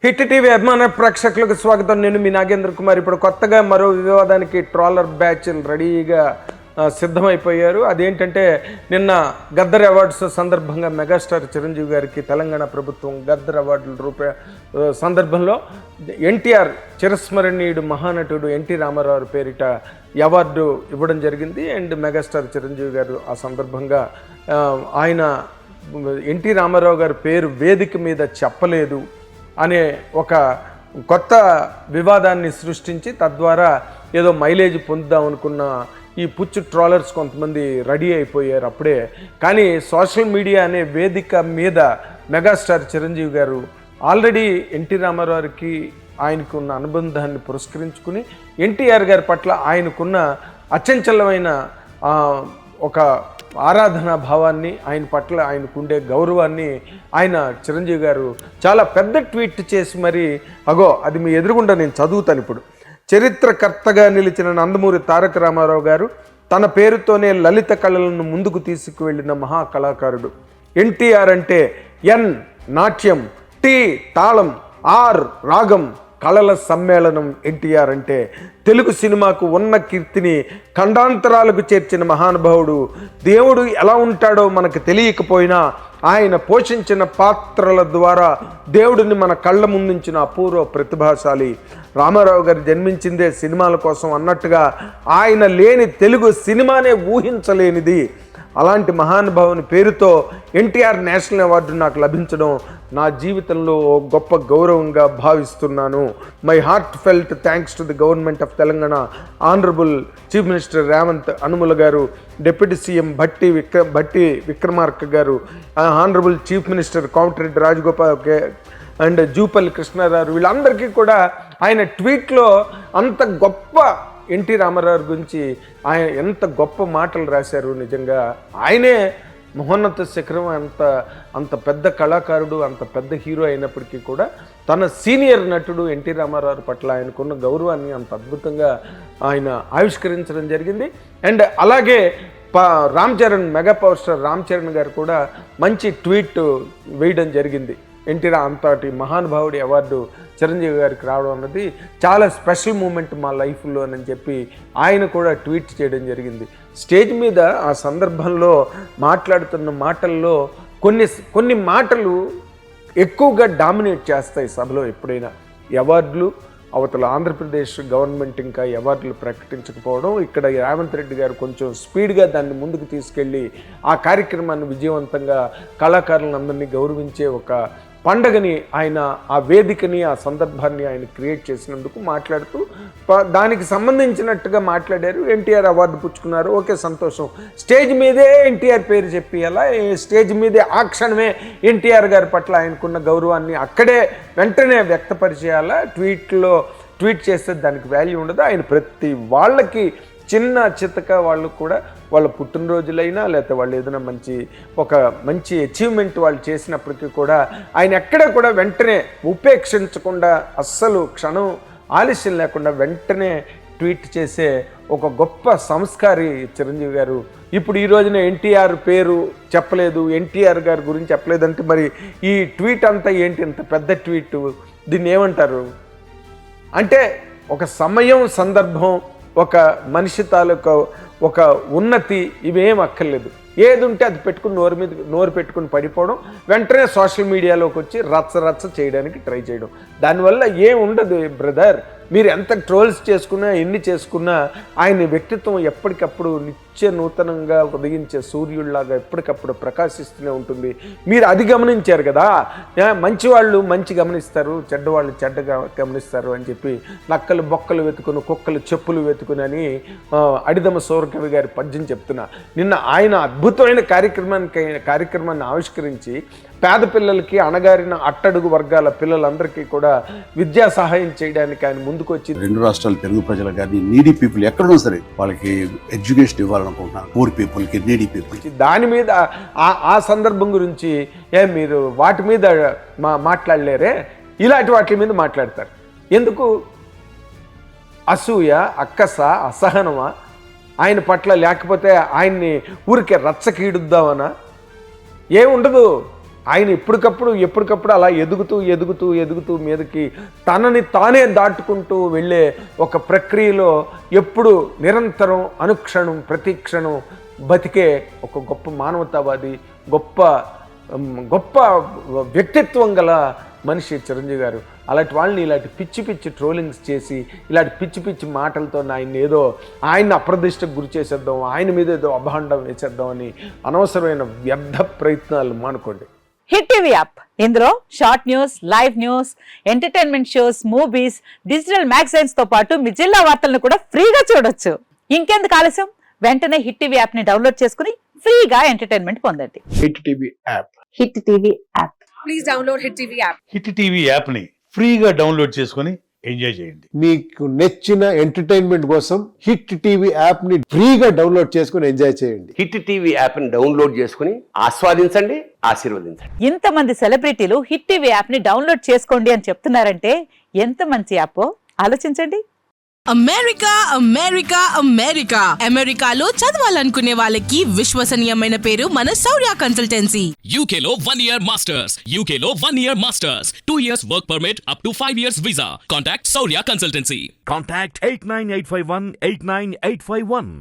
Hit TV అభిమాన ప్రేక్షకులకు స్వాగతం. నేను మీ నాగేంద్ర కుమార్. ఇప్పుడు కొత్తగా మరో వివాదానికి ట్రాలర్ బ్యాచ్ రెడీగా సిద్ధమైపోయారు. అదేంటంటే నిన్న గద్దర్ అవార్డ్స్ సందర్భంగా మెగాస్టార్ చిరంజీవి గారికి తెలంగాణ ప్రభుత్వం గద్దర్ అవార్డుల సందర్భంలో ఎన్టీఆర్ చిరస్మరణీయుడు మహానటుడు ఎన్టీ రామారావు పేరిట అవార్డు ఇవ్వడం జరిగింది. అండ్ మెగాస్టార్ చిరంజీవి గారు ఆ సందర్భంగా ఆయన ఎన్టీ రామారావు గారి పేరు వేదిక మీద చెప్పలేదు అనే ఒక కొత్త వివాదాన్ని సృష్టించి తద్వారా ఏదో మైలేజ్ పొందుదాం అనుకున్న ఈ పుచ్చు ట్రాలర్స్ కొంతమంది రెడీ అయిపోయారు అప్పుడే. కానీ సోషల్ మీడియా అనే వేదిక మీద మెగాస్టార్ చిరంజీవి గారు ఆల్రెడీ ఎన్టీ రామారావుకి ఆయనకున్న అనుబంధాన్ని పురస్కరించుకుని ఎన్టీఆర్ గారి పట్ల ఆయనకున్న అచంచలమైన ఒక ఆరాధనా భావాన్ని, ఆయన పట్ల ఆయనకుండే గౌరవాన్ని ఆయన చిరంజీవి గారు చాలా పెద్ద ట్వీట్ చేసి మరి అది మీ ఎదురుగుండా నేను చదువుతాను ఇప్పుడు. చరిత్రకర్తగా నిలిచిన నందమూరి తారక రామారావు గారు తన పేరుతోనే లలిత కళలను ముందుకు తీసుకువెళ్ళిన మహాకళాకారుడు. ఎన్టీఆర్ అంటే ఎన్ నాట్యం, టి తాళం, ఆర్ రాగం, కళల సమ్మేళనం. ఎన్టీఆర్ అంటే తెలుగు సినిమాకు ఉన్న కీర్తిని ఖండాంతరాలకు చేర్చిన మహానుభావుడు. దేవుడు ఎలా ఉంటాడో మనకు తెలియకపోయినా ఆయన పోషించిన పాత్రల ద్వారా దేవుడిని మన కళ్ళ ముందుంచిన అపూర్వ ప్రతిభాశాలి. రామారావు గారు జన్మించిందే సినిమాల కోసం అన్నట్టుగా ఆయన లేని తెలుగు సినిమానే ఊహించలేనిది. అలాంటి మహానుభావుని పేరుతో ఎన్టీఆర్ నేషనల్ అవార్డు నాకు లభించడం నా జీవితంలో గొప్ప గౌరవంగా భావిస్తున్నాను. My heartfelt thanks to the government of Telangana, honourable chief minister Revanth Anumula గారు, డిప్యూటీ సీఎం భట్టి విక్రమార్క గారు, honourable chief minister Komatireddy Rajagopal and Jupally Krishna Rao, వీళ్ళందరికీ కూడా ఆయన ట్వీట్లో అంత గొప్ప ఎన్టీ రామారావు గురించి ఆయన ఎంత గొప్ప మాటలు రాశారు. నిజంగా ఆయనే మహోన్నత శిఖరం. అంత పెద్ద కళాకారుడు, అంత పెద్ద హీరో అయినప్పటికీ కూడా తన సీనియర్ నటుడు ఎన్టీ రామారావు పట్ల ఆయనకున్న గౌరవాన్ని అంత అద్భుతంగా ఆయన ఆవిష్కరించడం జరిగింది. అండ్ అలాగే Ram Charan, mega power star Ram Charan గారు కూడా మంచి ట్వీట్ వేయడం జరిగింది. ఎన్టీఆర్ అంతటి మహానుభావుడి అవార్డు చిరంజీవి గారికి రావడం అన్నది చాలా స్పెషల్ మూమెంట్ మా లైఫ్లో అని చెప్పి ఆయన కూడా ట్వీట్ చేయడం జరిగింది. స్టేజ్ మీద ఆ సందర్భంలో మాట్లాడుతున్న మాటల్లో కొన్ని మాటలు ఎక్కువగా డామినేట్ చేస్తాయి సభలో. ఎప్పుడైనా అవార్డులు అవతల ఆంధ్రప్రదేశ్ గవర్నమెంట్ ఇంకా అవార్డులు ప్రకటించకపోవడం, ఇక్కడ రేవంత్ రెడ్డి గారు కొంచెం స్పీడ్గా దాన్ని ముందుకు తీసుకెళ్ళి ఆ కార్యక్రమాన్ని విజయవంతంగా కళాకారులందరినీ గౌరవించే ఒక పండగని ఆయన ఆ వేదికని ఆ సందర్భాన్ని ఆయన క్రియేట్ చేసినందుకు మాట్లాడుతూ దానికి సంబంధించినట్టుగా మాట్లాడారు. ఎన్టీఆర్ అవార్డు పుచ్చుకున్నారు, ఓకే సంతోషం. స్టేజ్ మీదే ఎన్టీఆర్ పేరు చెప్పియాలా, స్టేజ్ మీదే ఆ క్షణమే ఎన్టీఆర్ గారి పట్ల ఆయనకున్న గౌరవాన్ని అక్కడే వెంటనే వ్యక్తపరిచేయాలా. ట్వీట్ చేస్తే దానికి వాల్యూ ఉండదు. ఆయన ప్రతి వాళ్ళకి చిన్న చితక వాళ్ళు కూడా వాళ్ళ పుట్టినరోజులైనా లేకపోతే వాళ్ళు ఏదైనా మంచి అచీవ్మెంట్ వాళ్ళు చేసినప్పటికీ కూడా ఆయన ఎక్కడ కూడా వెంటనే ఉపేక్షించకుండా, అస్సలు క్షణం ఆలస్యం లేకుండా వెంటనే ట్వీట్ చేసే ఒక గొప్ప సంస్కారి చిరంజీవి గారు. ఇప్పుడు ఈ రోజున ఎన్టీఆర్ పేరు చెప్పలేదు, ఎన్టీఆర్ గారి గురించి చెప్పలేదంటే మరి ఈ ట్వీట్ అంతా ఏంటి? ఇంత పెద్ద ట్వీట్, దీన్ని ఏమంటారు? అంటే ఒక సమయం, సందర్భం, ఒక మనిషి తాలూకా ఒక ఉన్నతి, ఇవేం అక్కర్లేదు. ఏది ఉంటే అది పెట్టుకుని నోరు పెట్టుకుని పడిపోవడం, వెంటనే సోషల్ మీడియాలోకి వచ్చి రచ్చ చేయడానికి ట్రై చేయడం. దానివల్ల ఏం ఉండదు బ్రదర్. మీరు ఎంత ట్రోల్స్ చేసుకున్నా, ఎన్ని చేసుకున్నా ఆయన వ్యక్తిత్వం ఎప్పటికప్పుడు నిత్య నూతనంగా ఉదయించే సూర్యుడిలాగా ఎప్పటికప్పుడు ప్రకాశిస్తూనే ఉంటుంది. మీరు అది గమనించారు కదా. మంచివాళ్ళు మంచి గమనిస్తారు, చెడ్డవాళ్ళు చెడ్డగా గమనిస్తారు అని చెప్పి నక్కలు బొక్కలు వెతుకుని, కుక్కలు చెప్పులు వెతుకుని అని అడిదమ సౌరకవి గారి పద్యం చెప్తున్నా. నిన్న ఆయన అద్భుతమైన కార్యక్రమాన్ని ఆవిష్కరించి పేద పిల్లలకి, అణగారిన అట్టడుగు వర్గాల పిల్లలందరికీ కూడా విద్యా సహాయం చేయడానికి ఆయన ముందుకు వచ్చి, రెండు రాష్ట్రాల తెలుగు ప్రజలు కానీ నీడీ పీపుల్ ఎక్కడున్నా సరే వాళ్ళకి ఎడ్యుకేషన్ ఇవ్వాలనుకుంటున్నాను. పూర్ పీపుల్కి, నీడీ పీపుల్కి. దాని మీద ఆ సందర్భం గురించి మీరు వాటి మీద మాట్లాడలేరే, ఇలాంటి వాటి మీద మాట్లాడతారు. ఎందుకు? అసూయ, అక్కస, అసహనమా ఆయన పట్ల? లేకపోతే ఆయన్ని ఊరికే రచ్చకీడుద్దామనా? ఏముండదు. ఆయన ఎప్పటికప్పుడు అలా ఎదుగుతూ మీదకి తనని తానే దాటుకుంటూ వెళ్ళే ఒక ప్రక్రియలో ఎప్పుడు నిరంతరం అనుక్షణం ప్రతిక్షణం బతికే ఒక గొప్ప మానవతావాది, గొప్ప వ్యక్తిత్వం గల మనిషి చిరంజీవి గారు. అలాంటి వాళ్ళని ఇలాంటి పిచ్చి ట్రోలింగ్స్ చేసి ఇలాంటి పిచ్చి మాటలతో ఆయన్ని అప్రదిష్టకు గురి చేసేద్దాం, ఆయన మీద ఏదో అభాండం వేసేద్దాం అని అనవసరమైన వ్యర్థ ప్రయత్నాలు మానుకోండి. హిట్ టీవీ యాప్, ఇందులో short news, live news, entertainment shows, movies, digital magazines తో పాటు మీ జిల్లా వార్తలను కూడా ఫ్రీగా చూడొచ్చు. ఇంకెందుకు ఆలస్యం, వెంటనే హిట్ టీవీ యాప్ ని డౌన్లోడ్ చేసుకుని ఫ్రీగా ఎంటర్టైన్మెంట్ పొందండి. Hit TV app. Hit TV app. Please download hit TV app. Hit TV యాప్ని ఫ్రీగా డౌన్లోడ్ చేసుకొని ఎంజాయ్ చేయండి. మీకు నచ్చిన ఎంటర్టైన్మెంట్ కోసం హిట్ టీవీ యాప్ ని ఫ్రీగా డౌన్లోడ్ చేసుకొని ఎంజాయ్ చేయండి. హిట్ టీవీ యాప్ని డౌన్లోడ్ చేసుకుని ఆస్వాదించండి, ఆశీర్వదించండి. ఇంతమంది సెలబ్రిటీలు హిట్ టీవీ యాప్ ని డౌన్లోడ్ చేసుకోండి అని చెప్తున్నారంటే ఎంత మంచి యాప్ ఆలోచించండి. అమెరికా అమెరికా అమెరికా అమెరికాలో చదవాలనుకునే వాళ్ళకి విశ్వసనీయమైన పేరు మన శౌర్య కన్సల్టెన్సీ. UK లో 1 year masters, UK లో 1 year masters, 2 years work permit up to 5 years visa. Contact Saurya Consultancy. Contact 89851 89851.